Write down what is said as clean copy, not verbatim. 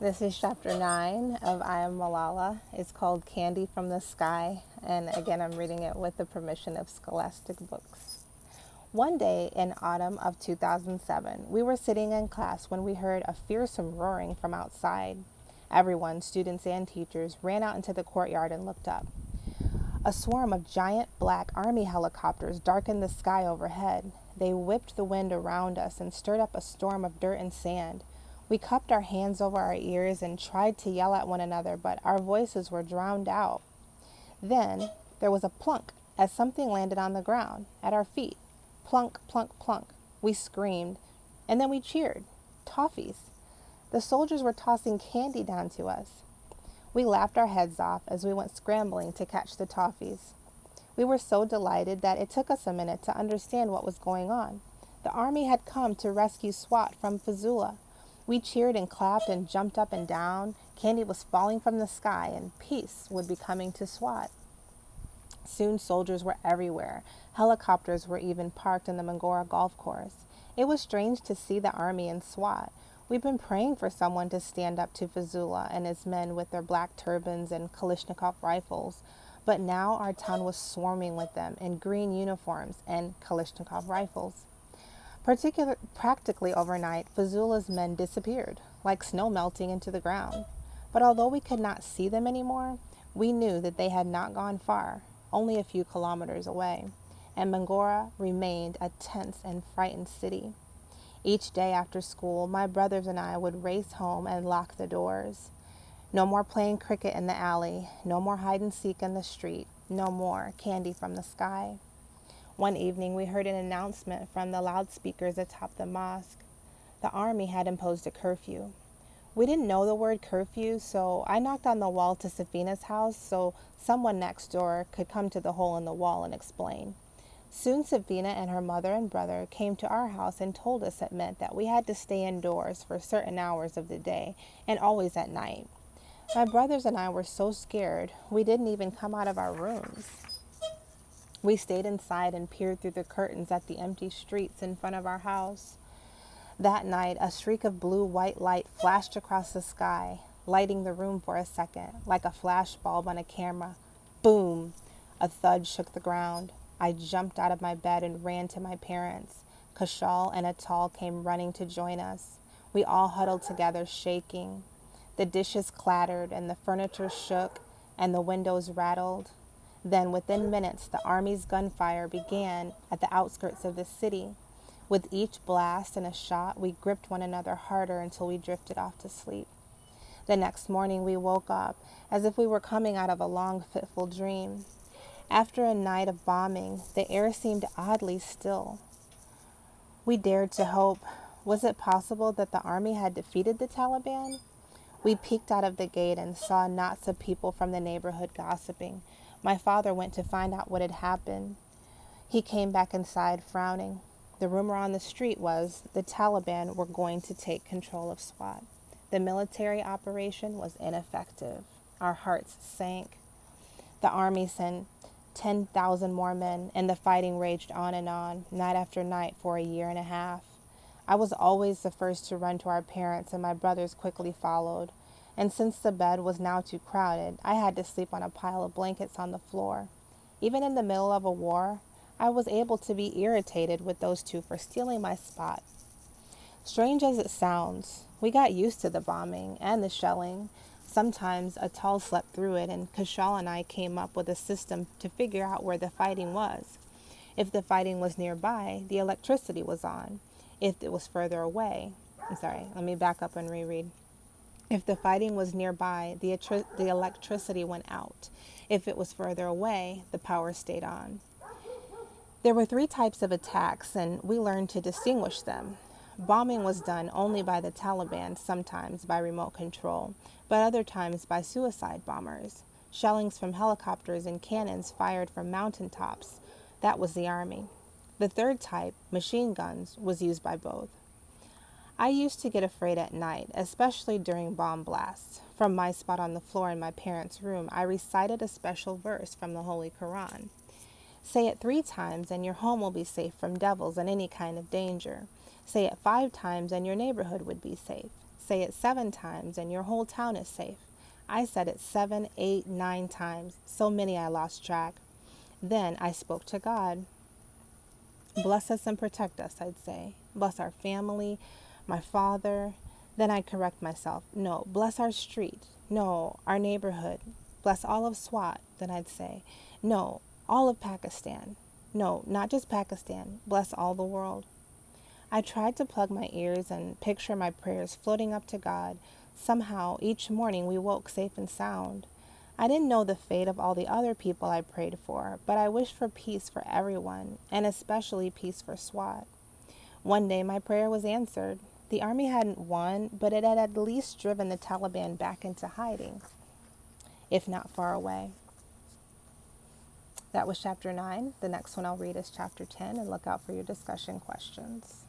This is chapter 9 of I Am Malala. It's called Candy from the Sky, and again, I'm reading it with the permission of Scholastic Books. One day in autumn of 2007, we were sitting in class when we heard a fearsome roaring from outside. Everyone, students and teachers, ran out into the courtyard and looked up. A swarm of giant black army helicopters darkened the sky overhead. They whipped the wind around us and stirred up a storm of dirt and sand. We cupped our hands over our ears and tried to yell at one another, but our voices were drowned out. Then there was a plunk as something landed on the ground at our feet. Plunk, plunk, plunk. We screamed, and then we cheered. Toffees. The soldiers were tossing candy down to us. We laughed our heads off as we went scrambling to catch the toffees. We were so delighted that it took us a minute to understand what was going on. The army had come to rescue Swat from Fazula. We cheered and clapped and jumped up and down. Candy was falling from the sky, and peace would be coming to Swat. Soon soldiers were everywhere. Helicopters were even parked in the Mangora golf course. It was strange to see the army in Swat. We've been praying for someone to stand up to Fazula and his men with their black turbans and Kalashnikov rifles. But now our town was swarming with them in green uniforms and Kalashnikov rifles. Practically overnight, Fazula's men disappeared, like snow melting into the ground. But although we could not see them anymore, we knew that they had not gone far, only a few kilometers away, and Mangora remained a tense and frightened city. Each day after school, my brothers and I would race home and lock the doors. No more playing cricket in the alley, no more hide and seek in the street, no more candy from the sky. One evening, we heard an announcement from the loudspeakers atop the mosque. The army had imposed a curfew. We didn't know the word curfew, so I knocked on the wall to Safina's house so someone next door could come to the hole in the wall and explain. Soon Safina and her mother and brother came to our house and told us it meant that we had to stay indoors for certain hours of the day and always at night. My brothers and I were so scared we didn't even come out of our rooms. We stayed inside and peered through the curtains at the empty streets in front of our house. That night, a streak of blue-white light flashed across the sky, lighting the room for a second, like a flash bulb on a camera. Boom! A thud shook the ground. I jumped out of my bed and ran to my parents. Kashal and Atal came running to join us. We all huddled together, shaking. The dishes clattered and the furniture shook and the windows rattled. Then, within minutes, the army's gunfire began at the outskirts of the city. With each blast and a shot, we gripped one another harder until we drifted off to sleep. The next morning, we woke up as if we were coming out of a long, fitful dream. After a night of bombing, the air seemed oddly still. We dared to hope. Was it possible that the army had defeated the Taliban? We peeked out of the gate and saw knots of people from the neighborhood gossiping. My father went to find out what had happened. He came back inside frowning. The rumor on the street was the Taliban were going to take control of Swat. The military operation was ineffective. Our hearts sank. The army sent 10,000 more men, and the fighting raged on, night after night for a year and a half. I was always the first to run to our parents, and my brothers quickly followed. And since the bed was now too crowded, I had to sleep on a pile of blankets on the floor. Even in the middle of a war, I was able to be irritated with those two for stealing my spot. Strange as it sounds, we got used to the bombing and the shelling. Sometimes Atal slept through it, and Kashal and I came up with a system to figure out where the fighting was. If the fighting was nearby, the electricity was on. If it was further away, let me back up and reread. If the fighting was nearby, the electricity went out. If it was further away, the power stayed on. There were 3 types of attacks, and we learned to distinguish them. Bombing was done only by the Taliban, sometimes by remote control, but other times by suicide bombers. Shellings from helicopters and cannons fired from mountaintops. That was the army. The 3rd type, machine guns, was used by both. I used to get afraid at night, especially during bomb blasts. From my spot on the floor in my parents' room, I recited a special verse from the Holy Quran. Say it 3 times and your home will be safe from devils and any kind of danger. Say it 5 times and your neighborhood would be safe. Say it 7 times and your whole town is safe. I said it 7, 8, 9 times, so many I lost track. Then I spoke to God. Bless us and protect us, I'd say. Bless our family, my father. Then I'd correct myself. No, bless our street. No, our neighborhood. Bless all of Swat, then I'd say. No, all of Pakistan. No, not just Pakistan. Bless all the world. I tried to plug my ears and picture my prayers floating up to God. Somehow, each morning we woke safe and sound. I didn't know the fate of all the other people I prayed for, but I wished for peace for everyone, and especially peace for Swat. One day my prayer was answered. The army hadn't won, but it had at least driven the Taliban back into hiding, if not far away. That was chapter 9. The next one I'll read is chapter 10, and look out for your discussion questions.